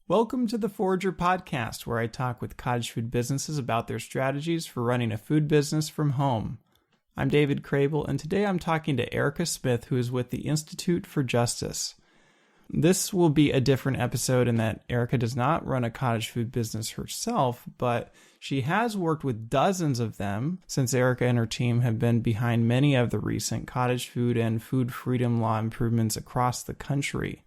Welcome to the Forager Podcast, where I talk with cottage food businesses about their strategies for running a food business from home. I'm David Crable, and today I'm talking to Erica Smith, who is with the Institute for Justice. This will be a different episode in that Erica does not run a cottage food business herself, but she has worked with dozens of them since Erica and her team have been behind many of the recent cottage food and food freedom law improvements across the country.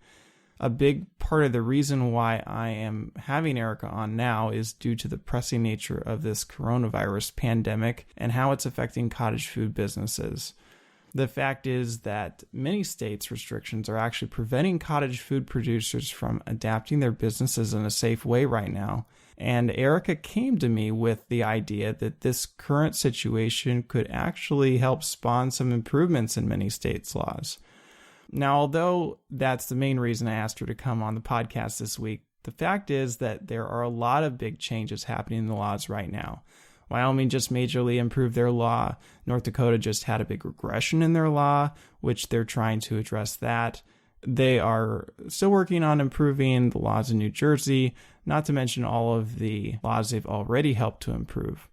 A big part of the reason why I am having Erica on now is due to the pressing nature of this coronavirus pandemic and how it's affecting cottage food businesses. The fact is that many states' restrictions are actually preventing cottage food producers from adapting their businesses in a safe way right now. And Erica came to me with the idea that this current situation could actually help spawn some improvements in many states' laws. Now, although that's the main reason I asked her to come on the podcast this week, the fact is that there are a lot of big changes happening in the laws right now. Wyoming just majorly improved their law. North Dakota just had a big regression in their law, which they're trying to address that. They are still working on improving the laws in New Jersey, not to mention all of the laws they've already helped to improve.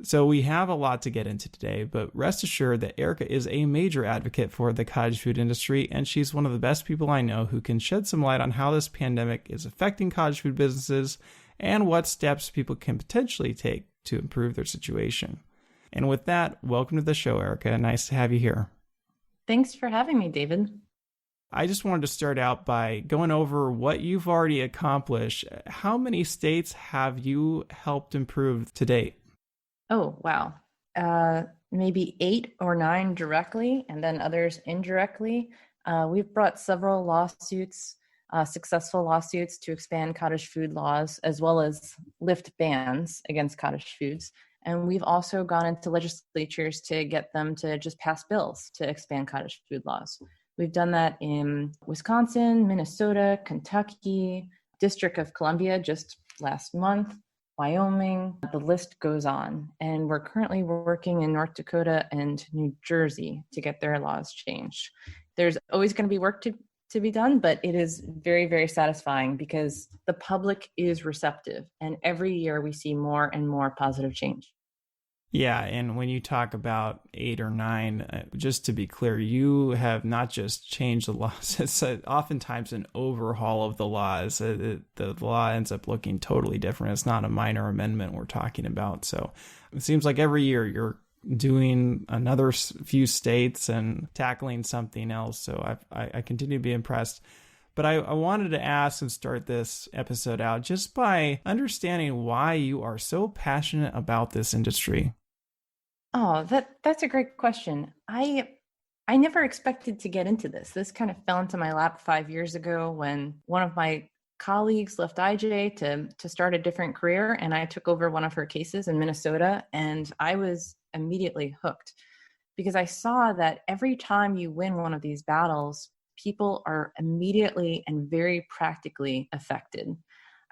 So we have a lot to get into today, but rest assured that Erica is a major advocate for the cottage food industry, and she's one of the best people I know who can shed some light on how this pandemic is affecting cottage food businesses and what steps people can potentially take to improve their situation. And with that, welcome to the show, Erica. Nice to have you here. Thanks for having me, David. I just wanted to start out by going over what you've already accomplished. How many states have you helped improve to date? Oh, wow. Maybe 8 or 9 directly, and then others indirectly. We've brought several lawsuits, successful lawsuits to expand cottage food laws, as well as lift bans against cottage foods. And we've also gone into legislatures to get them to just pass bills to expand cottage food laws. We've done that in Wisconsin, Minnesota, Kentucky, District of Columbia just last month, Wyoming, the list goes on. And we're currently working in North Dakota and New Jersey to get their laws changed. There's always going to be work to be done, but it is very, very satisfying because the public is receptive. And every year we see more and more positive change. Yeah, and when you talk about 8 or 9, just to be clear, you have not just changed the laws. It's oftentimes an overhaul of the laws. The law ends up looking totally different. It's not a minor amendment we're talking about. So it seems like every year you're doing another few states and tackling something else. So I continue to be impressed. But I wanted to ask and start this episode out just by understanding why you are so passionate about this industry. Oh, that's a great question. I never expected to get into this. This kind of fell into my lap 5 years ago when one of my colleagues left IJ to start a different career, and I took over one of her cases in Minnesota, and I was immediately hooked because I saw that every time you win one of these battles, people are immediately and very practically affected.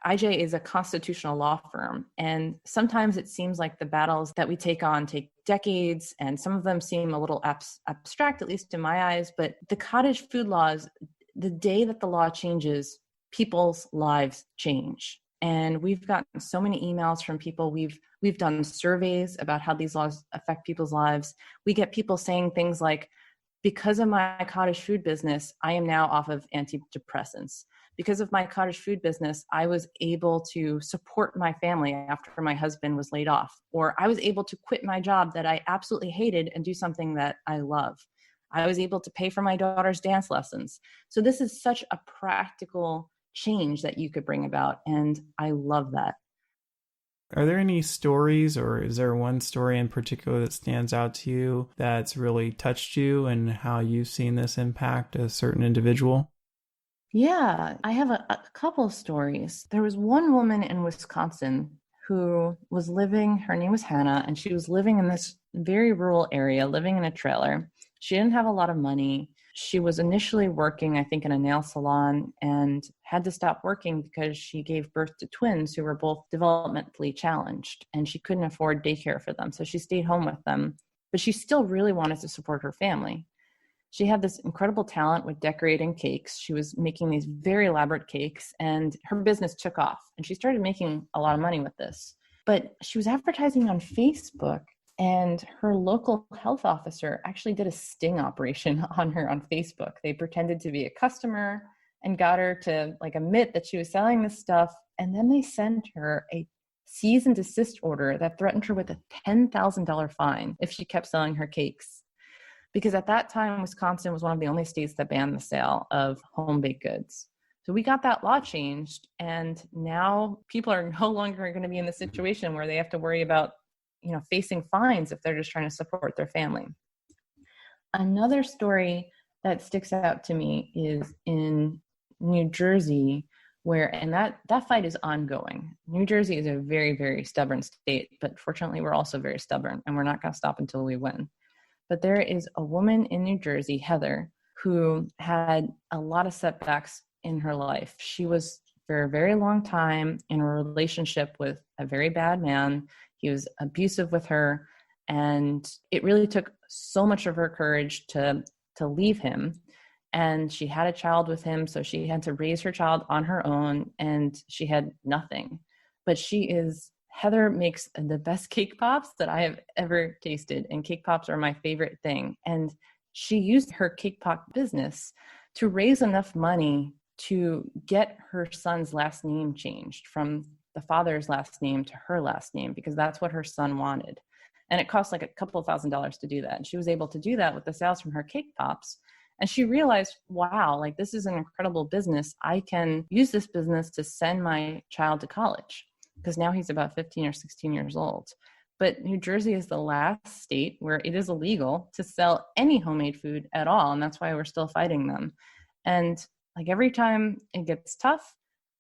IJ is a constitutional law firm, and sometimes it seems like the battles that we take on take decades, and some of them seem a little abstract, at least in my eyes, but the cottage food laws, the day that the law changes, people's lives change. And we've gotten so many emails from people. We've done surveys about how these laws affect people's lives. We get people saying things like, because of my cottage food business, I am now off of antidepressants. Because of my cottage food business, I was able to support my family after my husband was laid off. Or I was able to quit my job that I absolutely hated and do something that I love. I was able to pay for my daughter's dance lessons. So this is such a practical change that you could bring about. And I love that. Are there any stories, or is there one story in particular that stands out to you that's really touched you and how you've seen this impact a certain individual? Yeah, I have a couple of stories. There was one woman in Wisconsin who was living, her name was Hannah, and she was living in this very rural area, living in a trailer. She didn't have a lot of money. She was initially working, I think, in a nail salon and had to stop working because she gave birth to twins who were both developmentally challenged, and she couldn't afford daycare for them. So she stayed home with them, but she still really wanted to support her family. She had this incredible talent with decorating cakes. She was making these very elaborate cakes, and her business took off. And she started making a lot of money with this. But she was advertising on Facebook, and her local health officer actually did a sting operation on her on Facebook. They pretended to be a customer and got her to like admit that she was selling this stuff. And then they sent her a cease and desist order that threatened her with a $10,000 fine if she kept selling her cakes. Because at that time, Wisconsin was one of the only states that banned the sale of home baked goods. So we got that law changed, and now people are no longer going to be in the situation where they have to worry about, facing fines if they're just trying to support their family. Another story that sticks out to me is in New Jersey, and that fight is ongoing. New Jersey is a very, very stubborn state, but fortunately, we're also very stubborn, and we're not going to stop until we win. But there is a woman in New Jersey, Heather, who had a lot of setbacks in her life. She was for a very long time in a relationship with a very bad man. He was abusive with her, and it really took so much of her courage to leave him. And she had a child with him, so she had to raise her child on her own, and she had nothing. But Heather makes the best cake pops that I have ever tasted, and cake pops are my favorite thing. And she used her cake pop business to raise enough money to get her son's last name changed from the father's last name to her last name, because that's what her son wanted. And it cost like a couple $1,000s to do that. And she was able to do that with the sales from her cake pops. And she realized, wow, like this is an incredible business. I can use this business to send my child to college, because now he's about 15 or 16 years old. But New Jersey is the last state where it is illegal to sell any homemade food at all. And that's why we're still fighting them. And like every time it gets tough,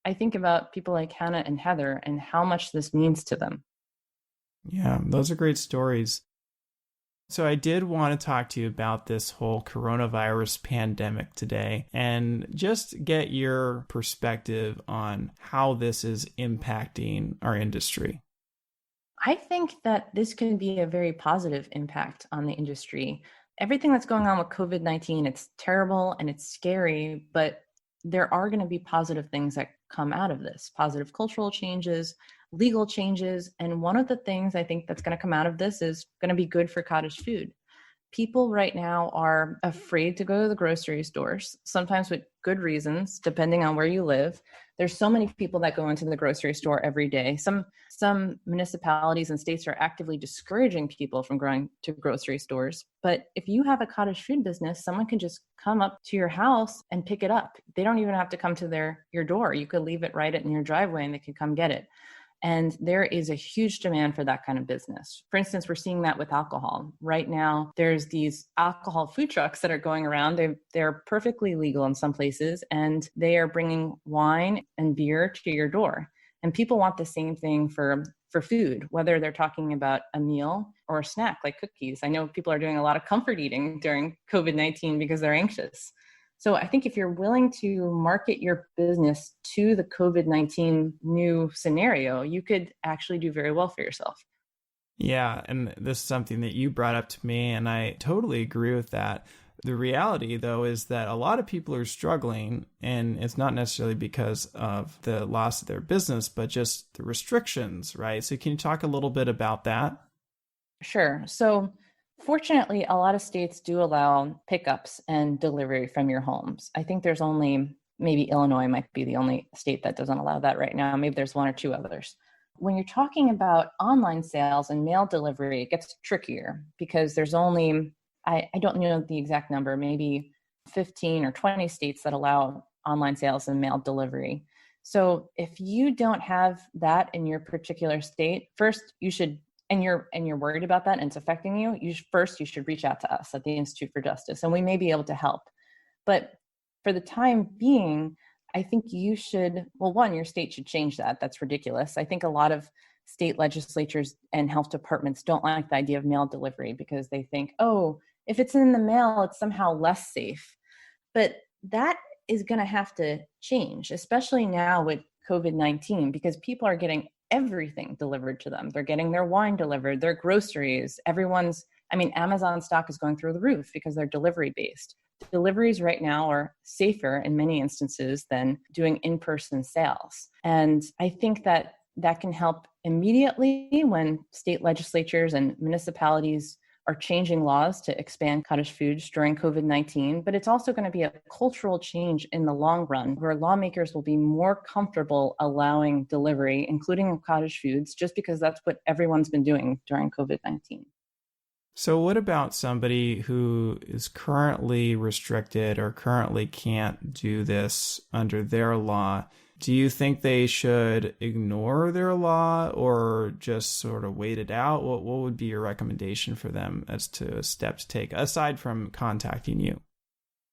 I think about people like Hannah and Heather and how much this means to them. Yeah, those are great stories. So I did want to talk to you about this whole coronavirus pandemic today and just get your perspective on how this is impacting our industry. I think that this can be a very positive impact on the industry. Everything that's going on with COVID-19, it's terrible and it's scary, but there are going to be positive things that come out of this, positive cultural changes, legal changes. And one of the things I think that's going to come out of this is going to be good for cottage food. People right now are afraid to go to the grocery stores, sometimes with good reasons, depending on where you live. There's so many people that go into the grocery store every day. Some municipalities and states are actively discouraging people from going to grocery stores. But if you have a cottage food business, someone can just come up to your house and pick it up. They don't even have to come to your door. You could leave it right in your driveway and they can come get it. And there is a huge demand for that kind of business. For instance, we're seeing that with alcohol. Right now, there's these alcohol food trucks that are going around. They're perfectly legal in some places, and they are bringing wine and beer to your door. And people want the same thing for food, whether they're talking about a meal or a snack like cookies. I know people are doing a lot of comfort eating during COVID-19 because they're anxious. So I think if you're willing to market your business to the COVID-19 new scenario, you could actually do very well for yourself. Yeah, and this is something that you brought up to me, and I totally agree with that. The reality, though, is that a lot of people are struggling, and it's not necessarily because of the loss of their business, but just the restrictions, right? So can you talk a little bit about that? Sure. So fortunately, a lot of states do allow pickups and delivery from your homes. I think there's only, maybe Illinois might be the only state that doesn't allow that right now. Maybe there's one or two others. When you're talking about online sales and mail delivery, it gets trickier because there's only, I don't know the exact number, maybe 15 or 20 states that allow online sales and mail delivery. So if you don't have that in your particular state, first you should, and you're worried about that and it's affecting you, you should reach out to us at the Institute for Justice, and we may be able to help. But for the time being, I think you should, well, one, your state should change that. That's ridiculous. I think a lot of state legislatures and health departments don't like the idea of mail delivery because they think, oh, if it's in the mail, it's somehow less safe. But that is going to have to change, especially now with COVID-19, because people are getting everything delivered to them. They're getting their wine delivered, their groceries, Amazon stock is going through the roof because they're delivery based. deliveries right now are safer in many instances than doing in-person sales. And I think that that can help immediately when state legislatures and municipalities are changing laws to expand cottage foods during COVID-19, but it's also going to be a cultural change in the long run where lawmakers will be more comfortable allowing delivery, including cottage foods, just because that's what everyone's been doing during COVID-19. So, what about somebody who is currently restricted or currently can't do this under their law? Do you think they should ignore their law or just sort of wait it out? What would be your recommendation for them as to a step to take, aside from contacting you?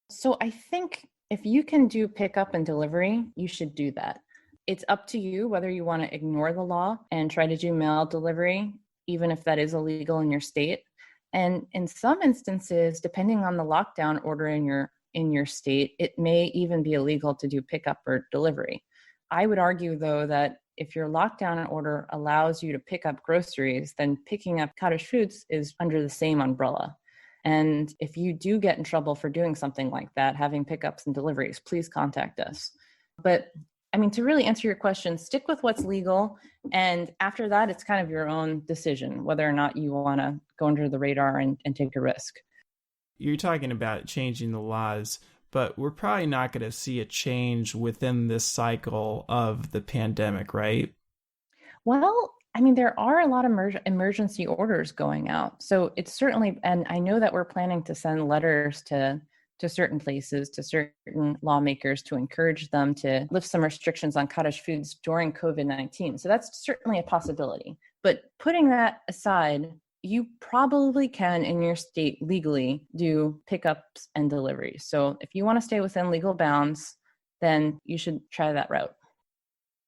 So, I think if you can do pickup and delivery, you should do that. It's up to you whether you want to ignore the law and try to do mail delivery, even if that is illegal in your state. And in some instances, depending on the lockdown order in your state, it may even be illegal to do pickup or delivery. I would argue, though, that if your lockdown order allows you to pick up groceries, then picking up cottage foods is under the same umbrella. And if you do get in trouble for doing something like that, having pickups and deliveries, please contact us. But I mean, to really answer your question, stick with what's legal. And after that, it's kind of your own decision whether or not you want to go under the radar and take a risk. You're talking about changing the laws, but we're probably not going to see a change within this cycle of the pandemic, right? Well, I mean, there are a lot of emergency orders going out. So it's certainly, and I know that we're planning to send letters to certain places, to certain lawmakers to encourage them to lift some restrictions on cottage foods during COVID-19. So that's certainly a possibility. But putting that aside, you probably can in your state legally do pickups and deliveries. So if you want to stay within legal bounds, then you should try that route.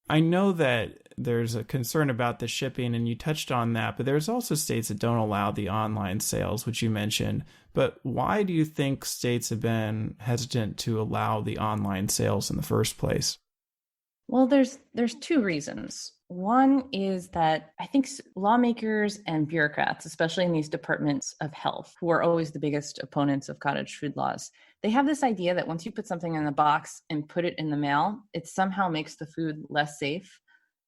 I know that there's a concern about the shipping, and you touched on that, but there's also states that don't allow the online sales, which you mentioned. But why do you think states have been hesitant to allow the online sales in the first place? Well, there's two reasons. One is that I think lawmakers and bureaucrats, especially in these departments of health, who are always the biggest opponents of cottage food laws, they have this idea that once you put something in the box and put it in the mail, it somehow makes the food less safe.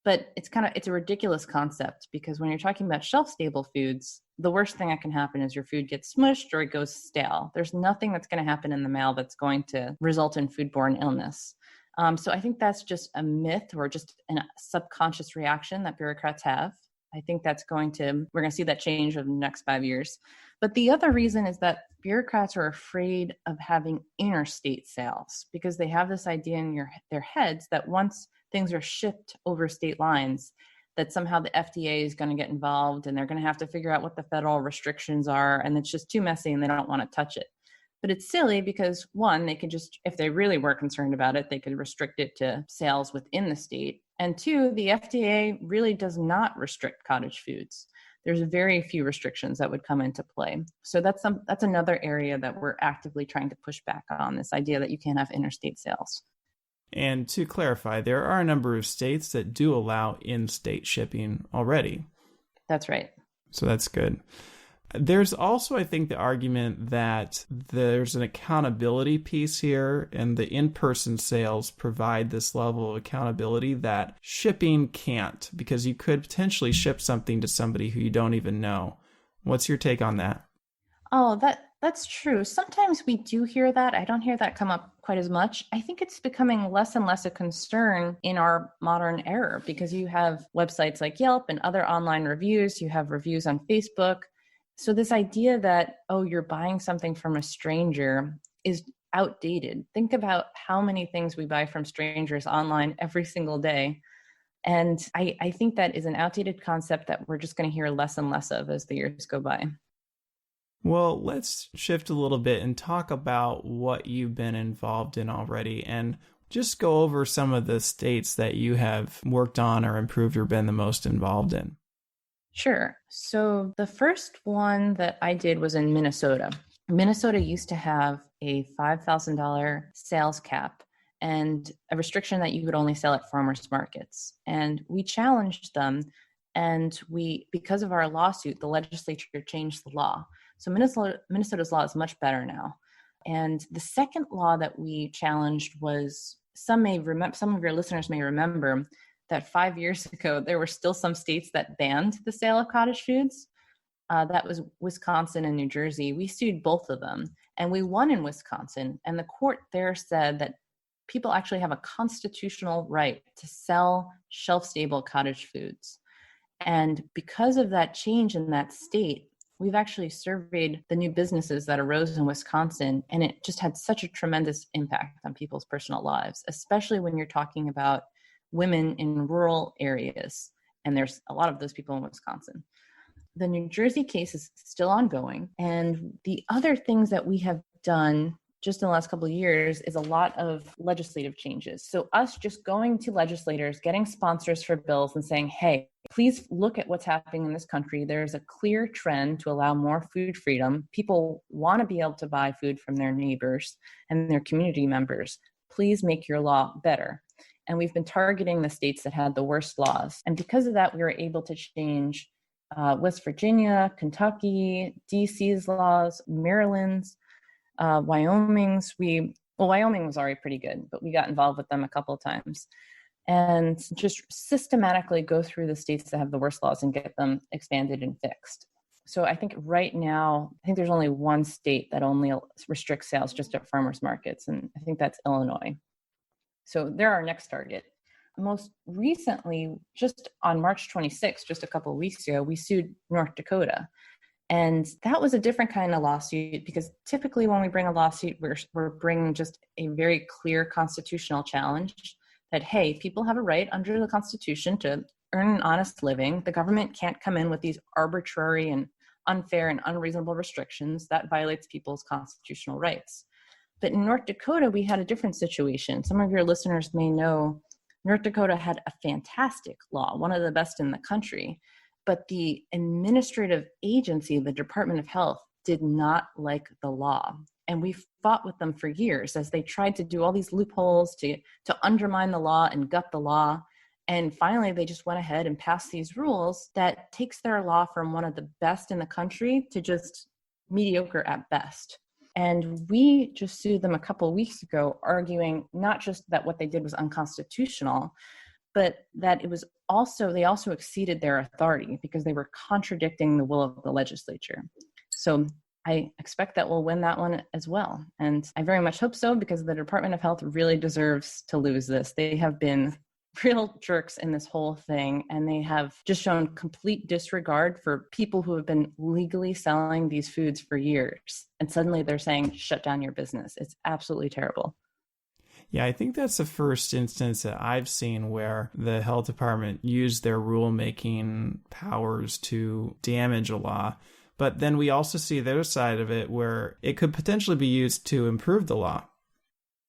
But it's a ridiculous concept because when you're talking about shelf-stable foods, the worst thing that can happen is your food gets smushed or it goes stale. There's nothing that's going to happen in the mail that's going to result in foodborne illness. So I think that's just a myth or just a subconscious reaction that bureaucrats have. I think we're going to see that change over the next 5 years. But the other reason is that bureaucrats are afraid of having interstate sales because they have this idea in their heads that once things are shipped over state lines, that somehow the FDA is going to get involved and they're going to have to figure out what the federal restrictions are. And it's just too messy and they don't want to touch it. But it's silly because one, they could just, if they really were concerned about it, they could restrict it to sales within the state. And two, the FDA really does not restrict cottage foods. There's very few restrictions that would come into play. So that's another area that we're actively trying to push back on, this idea that you can't have interstate sales. And to clarify, there are a number of states that do allow in-state shipping already. That's right. So that's good. There's also, I think, the argument that there's an accountability piece here, and the in-person sales provide this level of accountability that shipping can't, because you could potentially ship something to somebody who you don't even know. What's your take on that? Oh, that's true. Sometimes we do hear that. I don't hear that come up quite as much. I think it's becoming less and less a concern in our modern era because you have websites like Yelp and other online reviews. You have reviews on Facebook. So this idea that, oh, you're buying something from a stranger is outdated. Think about how many things we buy from strangers online every single day. And I think that is an outdated concept that we're just going to hear less and less of as the years go by. Well, let's shift a little bit and talk about what you've been involved in already and just go over some of the states that you have worked on or improved or been the most involved in. Sure. So the first one that I did was in Minnesota. Minnesota used to have a $5,000 sales cap and a restriction that you could only sell at farmers markets. And we challenged them. And because of our lawsuit, the legislature changed the law. So Minnesota's law is much better now. And the second law that we challenged was, some of your listeners may remember that 5 years ago, there were still some states that banned the sale of cottage foods. That was Wisconsin and New Jersey. We sued both of them, and we won in Wisconsin. And the court there said that people actually have a constitutional right to sell shelf-stable cottage foods. And because of that change in that state, we've actually surveyed the new businesses that arose in Wisconsin, and it just had such a tremendous impact on people's personal lives, especially when you're talking about women in rural areas. And there's a lot of those people in Wisconsin. The New Jersey case is still ongoing. And the other things that we have done just in the last couple of years is a lot of legislative changes. So us just going to legislators, getting sponsors for bills and saying, hey, please look at what's happening in this country. There's a clear trend to allow more food freedom. People want to be able to buy food from their neighbors and their community members. Please make your law better. And we've been targeting the states that had the worst laws. And because of that, we were able to change West Virginia, Kentucky, DC's laws, Maryland's, Wyoming's. Wyoming was already pretty good, but we got involved with them a couple of times. And just systematically go through the states that have the worst laws and get them expanded and fixed. So I think right now, there's only one state that only restricts sales just at farmers markets, and I think that's Illinois. So they're our next target. Most recently, just on March 26th, just a couple of weeks ago, we sued North Dakota. And that was a different kind of lawsuit, because typically when we bring a lawsuit, we're bringing just a very clear constitutional challenge that, hey, people have a right under the Constitution to earn an honest living. The government can't come in with these arbitrary and unfair and unreasonable restrictions that violates people's constitutional rights. But in North Dakota, we had a different situation. Some of your listeners may know North Dakota had a fantastic law, one of the best in the country, but the administrative agency, the Department of Health, did not like the law. And we fought with them for years as they tried to do all these loopholes to undermine the law and gut the law. And finally, they just went ahead and passed these rules that takes their law from one of the best in the country to just mediocre at best. And we just sued them a couple of weeks ago, arguing not just that what they did was unconstitutional, but that it was they also exceeded their authority because they were contradicting the will of the legislature. So I expect that we'll win that one as well. And I very much hope so, because the Department of Health really deserves to lose this. They have been real jerks in this whole thing, and they have just shown complete disregard for people who have been legally selling these foods for years. And suddenly they're saying, shut down your business. It's absolutely terrible. Yeah, I think that's the first instance that I've seen where the health department used their rulemaking powers to damage a law. But then we also see the other side of it where it could potentially be used to improve the law.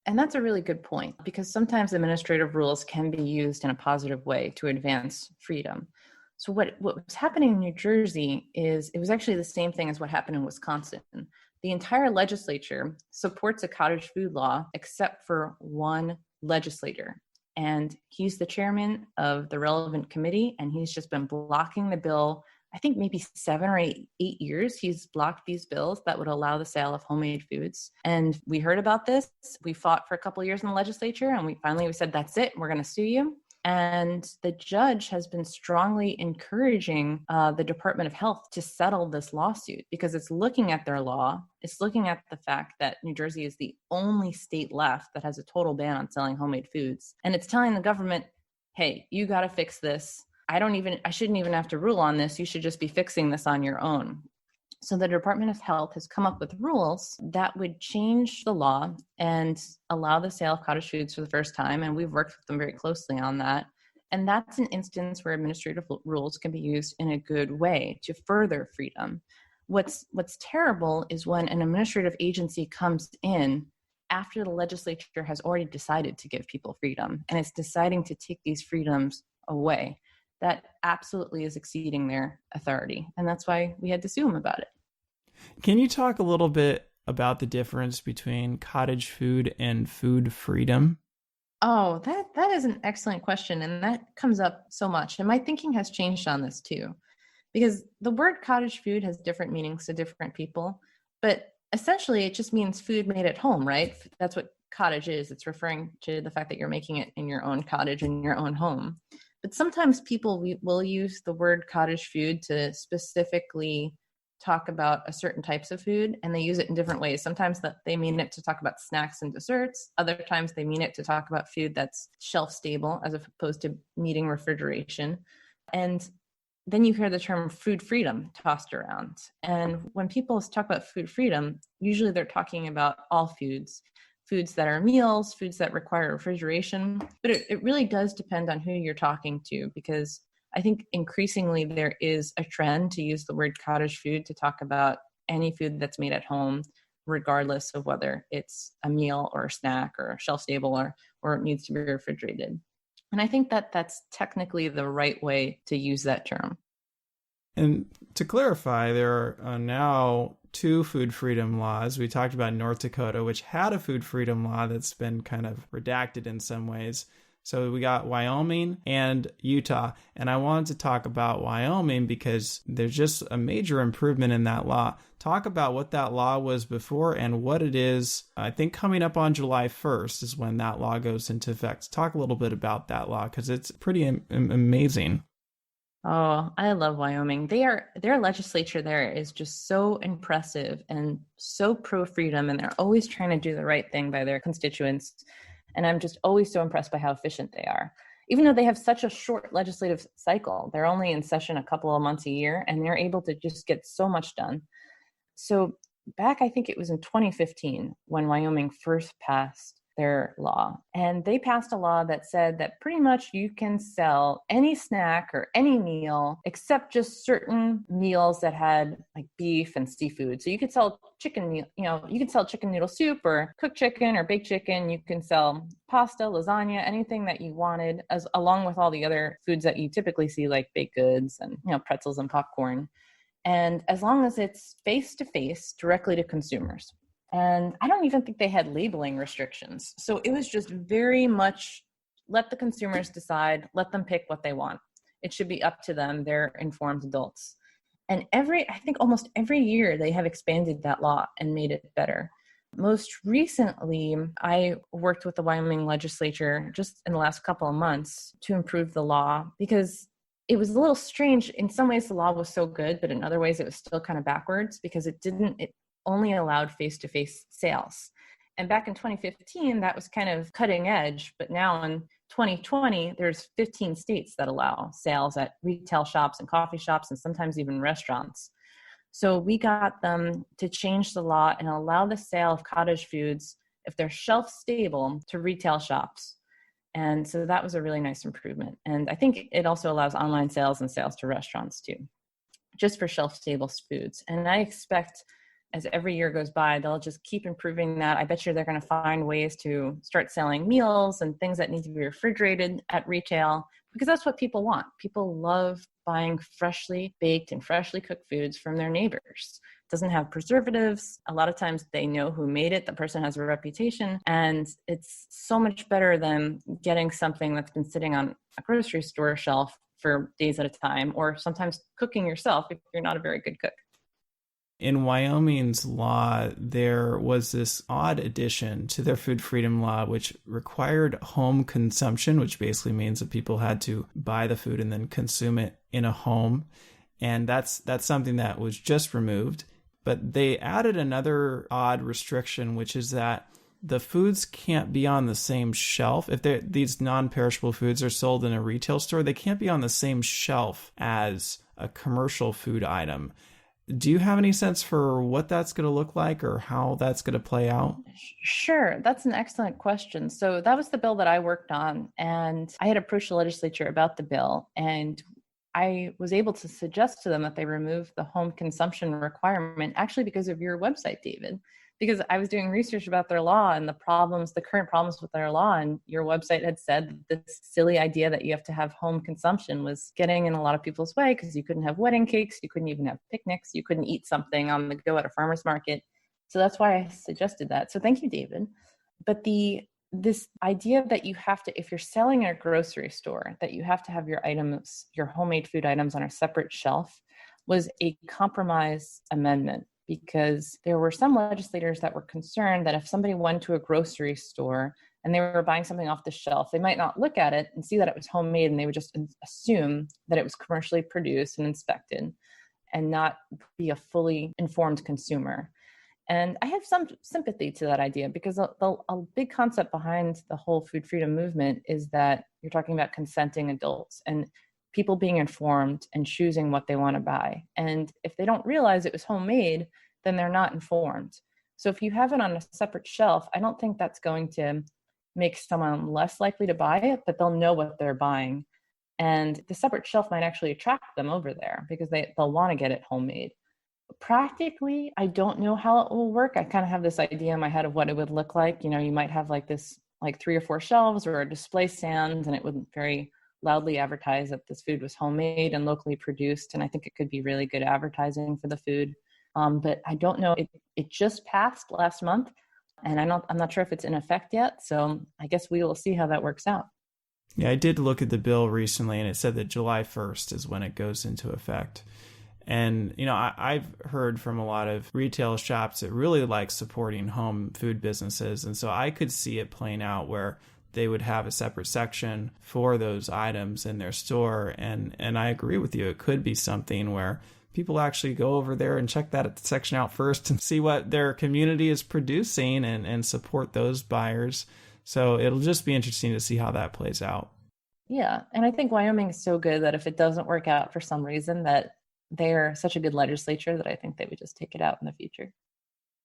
And that's a really good point, because sometimes administrative rules can be used in a positive way to advance freedom. So what was happening in New Jersey is it was actually the same thing as what happened in Wisconsin. The entire legislature supports a cottage food law except for one legislator. And he's the chairman of the relevant committee, and he's just been blocking the bill. I think maybe 7 or 8 years, he's blocked these bills that would allow the sale of homemade foods. And we heard about this. We fought for a couple of years in the legislature, and we said, that's it, we're going to sue you. And the judge has been strongly encouraging the Department of Health to settle this lawsuit, because it's looking at their law. It's looking at the fact that New Jersey is the only state left that has a total ban on selling homemade foods. And it's telling the government, hey, you got to fix this. I shouldn't even have to rule on this. You should just be fixing this on your own. So the Department of Health has come up with rules that would change the law and allow the sale of cottage foods for the first time. And we've worked with them very closely on that. And that's an instance where administrative rules can be used in a good way to further freedom. What's terrible is when an administrative agency comes in after the legislature has already decided to give people freedom, and it's deciding to take these freedoms away. That absolutely is exceeding their authority. And that's why we had to sue them about it. Can you talk a little bit about the difference between cottage food and food freedom? Oh, that is an excellent question. And that comes up so much. And my thinking has changed on this too, because the word cottage food has different meanings to different people. But Essentially, it just means food made at home, right? That's what cottage is. It's referring to the fact that you're making it in your own cottage, in your own home. But sometimes people will use the word cottage food to specifically talk about a certain types of food, and they use it in different ways. Sometimes that they mean it to talk about snacks and desserts. Other times they mean it to talk about food that's shelf stable as opposed to needing refrigeration. And then you hear the term food freedom tossed around. And when people talk about food freedom, usually they're talking about all foods, foods that are meals, foods that require refrigeration. But it really does depend on who you're talking to, because I think increasingly there is a trend to use the word cottage food to talk about any food that's made at home, regardless of whether it's a meal or a snack or shelf stable or it needs to be refrigerated. And I think that that's technically the right way to use that term. And to clarify, there are now two food freedom laws. We talked about North Dakota, which had a food freedom law that's been kind of redacted in some ways. So we got Wyoming and Utah. And I wanted to talk about Wyoming because there's just a major improvement in that law. Talk about what that law was before and what it is. I think coming up on July 1st is when that law goes into effect. Talk a little bit about that law because it's pretty amazing. Oh, I love Wyoming. Their legislature there is just so impressive and so pro freedom, and they're always trying to do the right thing by their constituents. And I'm just always so impressed by how efficient they are. Even though they have such a short legislative cycle, they're only in session a couple of months a year, and they're able to just get so much done. So back, I think it was in 2015 when Wyoming first passed their law. And they passed a law that said that pretty much you can sell any snack or any meal except just certain meals that had like beef and seafood. So you could sell chicken meal, you could sell chicken noodle soup or cooked chicken or baked chicken. You can sell pasta, lasagna, anything that you wanted, as along with all the other foods that you typically see like baked goods and pretzels and popcorn. And as long as it's face to face directly to consumers. And I don't even think they had labeling restrictions. So it was just very much let the consumers decide, let them pick what they want. It should be up to them. They're informed adults. And I think almost every year they have expanded that law and made it better. Most recently, I worked with the Wyoming legislature just in the last couple of months to improve the law because it was a little strange. In some ways, the law was so good, but in other ways, it was still kind of backwards because it only allowed face-to-face sales. And back in 2015, that was kind of cutting edge. But now in 2020, there's 15 states that allow sales at retail shops and coffee shops and sometimes even restaurants. So we got them to change the law and allow the sale of cottage foods, if they're shelf stable, to retail shops. And so that was a really nice improvement. And I think it also allows online sales and sales to restaurants too, just for shelf stable foods. And I expect as every year goes by, they'll just keep improving that. I bet you they're going to find ways to start selling meals and things that need to be refrigerated at retail, because that's what people want. People love buying freshly baked and freshly cooked foods from their neighbors. It doesn't have preservatives. A lot of times they know who made it. The person has a reputation, and it's so much better than getting something that's been sitting on a grocery store shelf for days at a time, or sometimes cooking yourself if you're not a very good cook. In Wyoming's law, there was this odd addition to their food freedom law, which required home consumption, which basically means that people had to buy the food and then consume it in a home. And that's something that was just removed. But they added another odd restriction, which is that the foods can't be on the same shelf. If these non-perishable foods are sold in a retail store, they can't be on the same shelf as a commercial food item. Do you have any sense for what that's going to look like or how that's going to play out? Sure. That's an excellent question. So that was the bill that I worked on, and I had approached the legislature about the bill, and I was able to suggest to them that they remove the home consumption requirement, actually because of your website, David, because I was doing research about their law and the current problems with their law. And your website had said that this silly idea that you have to have home consumption was getting in a lot of people's way because you couldn't have wedding cakes, you couldn't even have picnics, you couldn't eat something on the go at a farmer's market. So that's why I suggested that. So thank you, David. But this idea that you have to, if you're selling in a grocery store, that you have to have your items, your homemade food items on a separate shelf, was a compromise amendment because there were some legislators that were concerned that if somebody went to a grocery store and they were buying something off the shelf, they might not look at it and see that it was homemade, and they would just assume that it was commercially produced and inspected and not be a fully informed consumer. And I have some sympathy to that idea, because a big concept behind the whole food freedom movement is that you're talking about consenting adults and people being informed and choosing what they want to buy. And if they don't realize it was homemade, then they're not informed. So if you have it on a separate shelf, I don't think that's going to make someone less likely to buy it, but they'll know what they're buying. And the separate shelf might actually attract them over there because they'll want to get it homemade. Practically, I don't know how it will work. I kind of have this idea in my head of what it would look like. You know, you might have like this, like 3 or 4 shelves or a display stand, and it would very loudly advertise that this food was homemade and locally produced. And I think it could be really good advertising for the food. But I don't know. It just passed last month, and I'm not sure if it's in effect yet. So I guess we will see how that works out. Yeah, I did look at the bill recently, and it said that July 1st is when it goes into effect. And, you know, I've heard from a lot of retail shops that really like supporting home food businesses. And so I could see it playing out where they would have a separate section for those items in their store. And I agree with you. It could be something where people actually go over there and check that section out first and see what their community is producing and support those buyers. So it'll just be interesting to see how that plays out. Yeah. And I think Wyoming is so good that if it doesn't work out for some reason, that they're such a good legislature that I think they would just take it out in the future.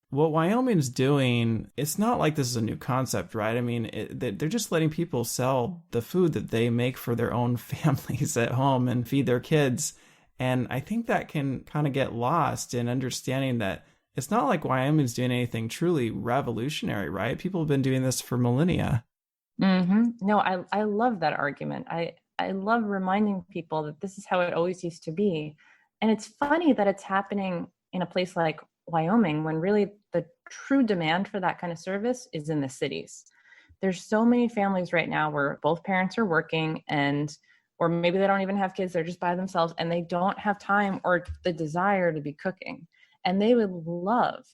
What Wyoming's doing, it's not like this is a new concept, right? I mean, they're just letting people sell the food that they make for their own families at home and feed their kids. And I think that can kind of get lost in understanding that it's not like Wyoming's doing anything truly revolutionary, right? People have been doing this for millennia. Mm-hmm. No, I love that argument. I love reminding people that this is how it always used to be. And it's funny that it's happening in a place like Wyoming when really the true demand for that kind of service is in the cities. There's so many families right now where both parents are working, or maybe they don't even have kids, they're just by themselves, and they don't have time or the desire to be cooking. And they would love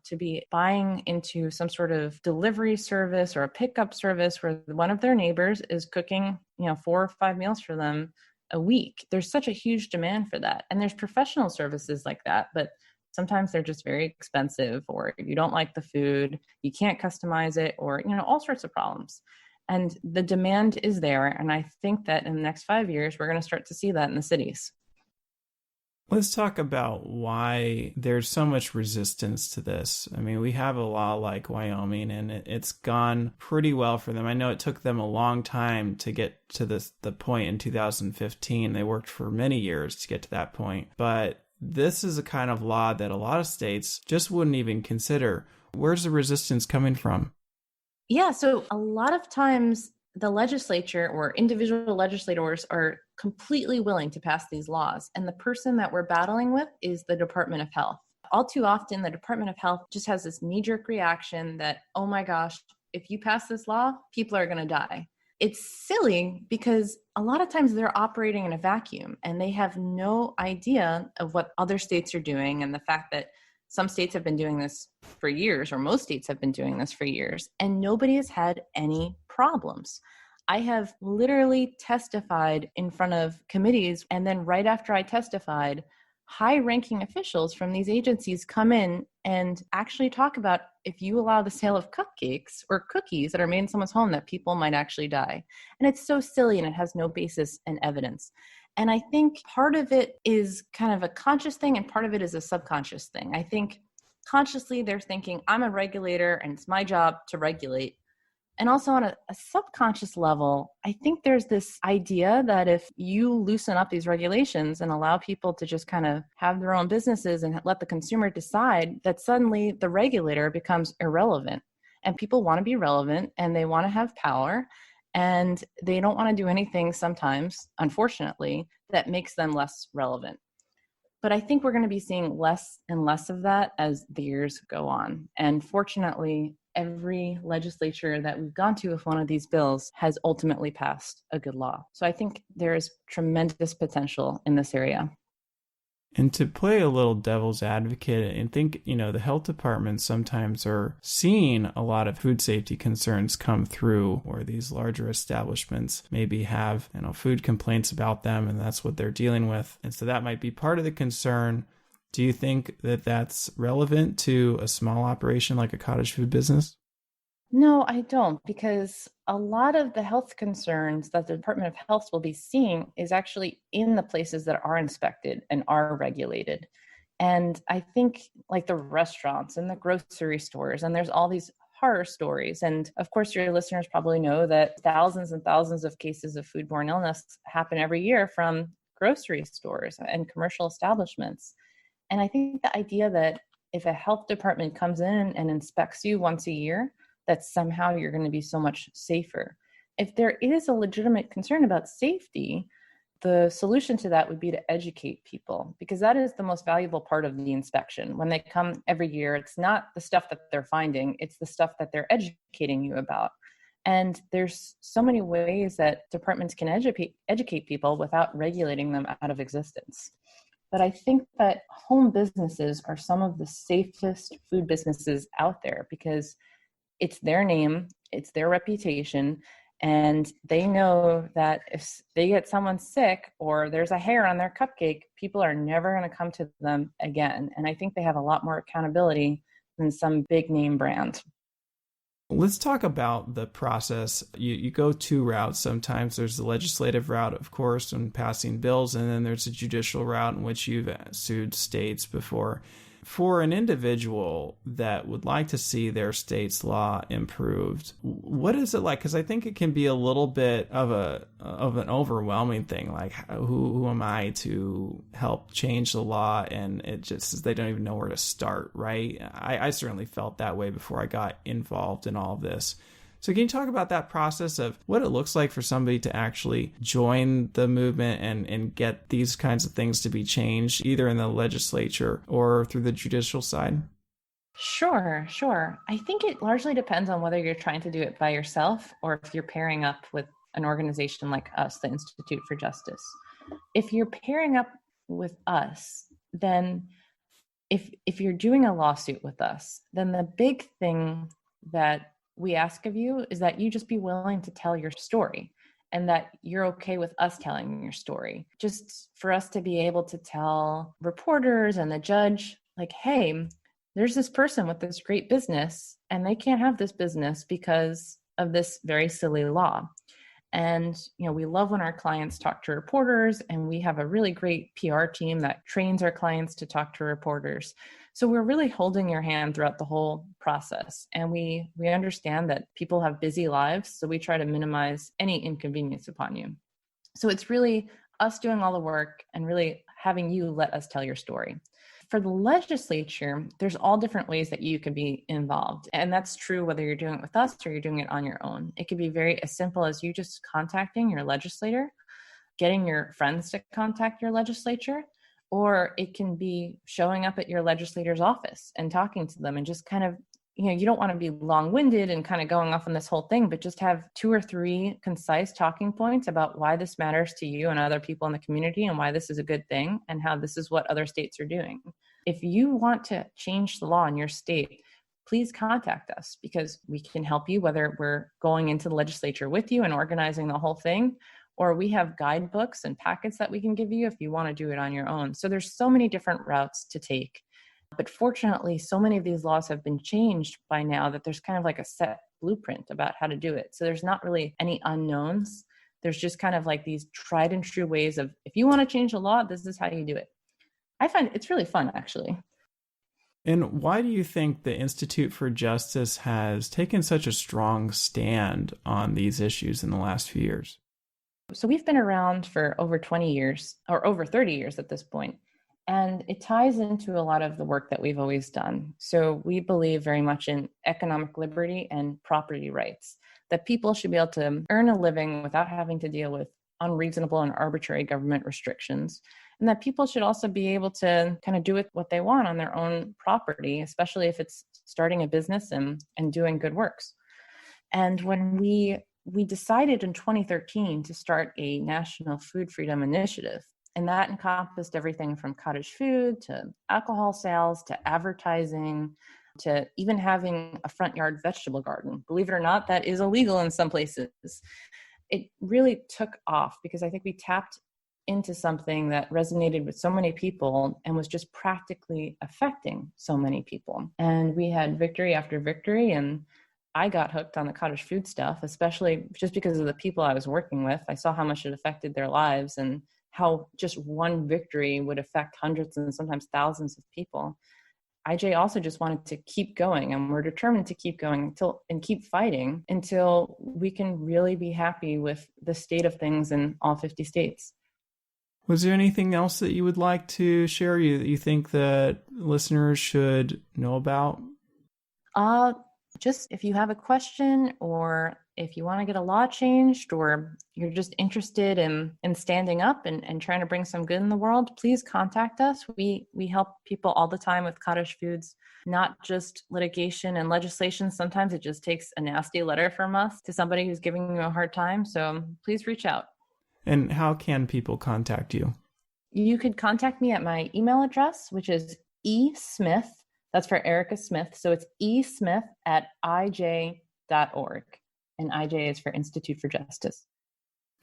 to be buying into some sort of delivery service or a pickup service where one of their neighbors is cooking, 4 or 5 meals for them a week. There's such a huge demand for that. And there's professional services like that, but sometimes they're just very expensive, or you don't like the food, you can't customize it, or, all sorts of problems. And the demand is there. And I think that in the next 5 years, we're going to start to see that in the cities. Let's talk about why there's so much resistance to this. I mean, we have a law like Wyoming, and it's gone pretty well for them. I know it took them a long time to get to the point in 2015. They worked for many years to get to that point. But this is a kind of law that a lot of states just wouldn't even consider. Where's the resistance coming from? Yeah, so a lot of times the legislature or individual legislators are completely willing to pass these laws. And the person that we're battling with is the Department of Health. All too often, the Department of Health just has this knee-jerk reaction that, oh my gosh, if you pass this law, people are going to die. It's silly because a lot of times they're operating in a vacuum and they have no idea of what other states are doing, and the fact that some states have been doing this for years, or most states have been doing this for years, and nobody has had any problems. I have literally testified in front of committees, and then right after I testified, high-ranking officials from these agencies come in and actually talk about if you allow the sale of cupcakes or cookies that are made in someone's home, that people might actually die. And it's so silly, and it has no basis in evidence. And I think part of it is kind of a conscious thing, and part of it is a subconscious thing. I think consciously they're thinking, I'm a regulator and it's my job to regulate. And also on a subconscious level, I think there's this idea that if you loosen up these regulations and allow people to just kind of have their own businesses and let the consumer decide, that suddenly the regulator becomes irrelevant. And people want to be relevant and they want to have power. And they don't want to do anything sometimes, unfortunately, that makes them less relevant. But I think we're going to be seeing less and less of that as the years go on. And fortunately, every legislature that we've gone to with one of these bills has ultimately passed a good law. So I think there is tremendous potential in this area. And to play a little devil's advocate and think, the health departments sometimes are seeing a lot of food safety concerns come through, or these larger establishments maybe have, food complaints about them, and that's what they're dealing with. And so that might be part of the concern. Do you think that that's relevant to a small operation like a cottage food business? No, I don't, because a lot of the health concerns that the Department of Health will be seeing is actually in the places that are inspected and are regulated. And I think like the restaurants and the grocery stores, and there's all these horror stories. And of course, your listeners probably know that thousands and thousands of cases of foodborne illness happen every year from grocery stores and commercial establishments. And I think the idea that if a health department comes in and inspects you once a year, that somehow you're going to be so much safer. If there is a legitimate concern about safety, the solution to that would be to educate people, because that is the most valuable part of the inspection. When they come every year, it's not the stuff that they're finding, it's the stuff that they're educating you about. And there's so many ways that departments can educate people without regulating them out of existence. But I think that home businesses are some of the safest food businesses out there, because it's their name, it's their reputation, and they know that if they get someone sick or there's a hair on their cupcake, people are never going to come to them again. And I think they have a lot more accountability than some big name brand. Let's talk about the process. You go two routes. Sometimes there's the legislative route, of course, in passing bills, and then there's a judicial route in which you've sued states before. For an individual that would like to see their state's law improved, what is it like? Because I think it can be a little bit of an overwhelming thing. Like, who am I to help change the law? And it just, they don't even know where to start, right? I certainly felt that way before I got involved in all of this. So can you talk about that process of what it looks like for somebody to actually join the movement and get these kinds of things to be changed, either in the legislature or through the judicial side? Sure. I think it largely depends on whether you're trying to do it by yourself or if you're pairing up with an organization like us, the Institute for Justice. If you're pairing up with us, then if you're doing a lawsuit with us, then the big thing that we ask of you is that you just be willing to tell your story, and that you're okay with us telling your story. Just for us to be able to tell reporters and the judge, like, hey, there's this person with this great business and they can't have this business because of this very silly law. And, we love when our clients talk to reporters, and we have a really great PR team that trains our clients to talk to reporters. So we're really holding your hand throughout the whole process. And we understand that people have busy lives, so we try to minimize any inconvenience upon you. So it's really us doing all the work and really having you let us tell your story. For the legislature, there's all different ways that you can be involved. And that's true whether you're doing it with us or you're doing it on your own. It could be very as simple as you just contacting your legislator, getting your friends to contact your legislature, or it can be showing up at your legislator's office and talking to them and just kind of, you don't want to be long-winded and kind of going off on this whole thing, but just have 2 or 3 concise talking points about why this matters to you and other people in the community and why this is a good thing and how this is what other states are doing. If you want to change the law in your state, please contact us, because we can help you, whether we're going into the legislature with you and organizing the whole thing, or we have guidebooks and packets that we can give you if you want to do it on your own. So there's so many different routes to take. But fortunately, so many of these laws have been changed by now that there's kind of like a set blueprint about how to do it. So there's not really any unknowns. There's just kind of like these tried and true ways of, if you want to change the law, this is how you do it. I find it's really fun, actually. And why do you think the Institute for Justice has taken such a strong stand on these issues in the last few years? So we've been around for over 20 years, or over 30 years at this point. And it ties into a lot of the work that we've always done. So we believe very much in economic liberty and property rights, that people should be able to earn a living without having to deal with unreasonable and arbitrary government restrictions, and that people should also be able to kind of do what they want on their own property, especially if it's starting a business and doing good works. And when we decided in 2013 to start a national food freedom initiative. And that encompassed everything from cottage food to alcohol sales to advertising to even having a front yard vegetable garden. Believe it or not, that is illegal in some places. It really took off because I think we tapped into something that resonated with so many people and was just practically affecting so many people. And we had victory after victory. And I got hooked on the cottage food stuff, especially just because of the people I was working with. I saw how much it affected their lives and how just one victory would affect hundreds and sometimes thousands of people. IJ also just wanted to keep going, and we're determined to keep going and keep fighting until we can really be happy with the state of things in all 50 states. Was there anything else that you would like to share you think that listeners should know about? Just if you have a question, or if you want to get a law changed, or you're just interested in standing up and trying to bring some good in the world, please contact us. We help people all the time with cottage foods, not just litigation and legislation. Sometimes it just takes a nasty letter from us to somebody who's giving you a hard time. So please reach out. And how can people contact you? You could contact me at my email address, which is esmith. That's for Erica Smith. So it's esmith@ij.org. And IJ is for Institute for Justice.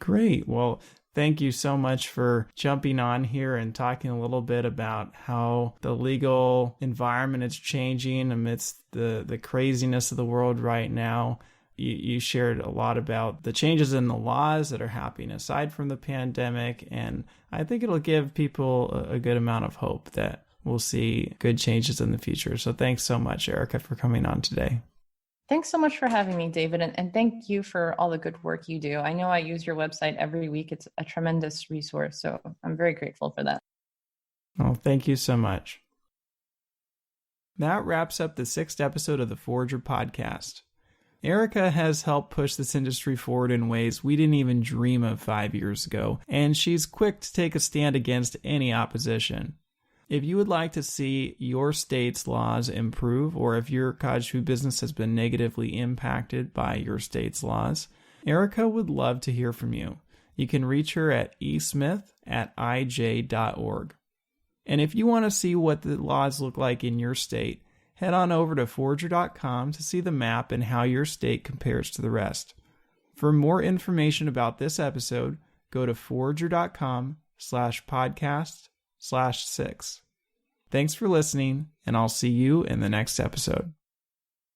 Great. Well, thank you so much for jumping on here and talking a little bit about how the legal environment is changing amidst the craziness of the world right now. You shared a lot about the changes in the laws that are happening aside from the pandemic. And I think it'll give people a good amount of hope that we'll see good changes in the future. So thanks so much, Erica, for coming on today. Thanks so much for having me, David. And thank you for all the good work you do. I know I use your website every week. It's a tremendous resource. So I'm very grateful for that. Oh, thank you so much. That wraps up the 6th episode of the Forager podcast. Erica has helped push this industry forward in ways we didn't even dream of 5 years ago, and she's quick to take a stand against any opposition. If you would like to see your state's laws improve, or if your cottage food business has been negatively impacted by your state's laws, Erica would love to hear from you. You can reach her at esmith@ij.org. And if you want to see what the laws look like in your state, head on over to forager.com to see the map and how your state compares to the rest. For more information about this episode, go to forager.com/podcast/6. Thanks for listening, and I'll see you in the next episode.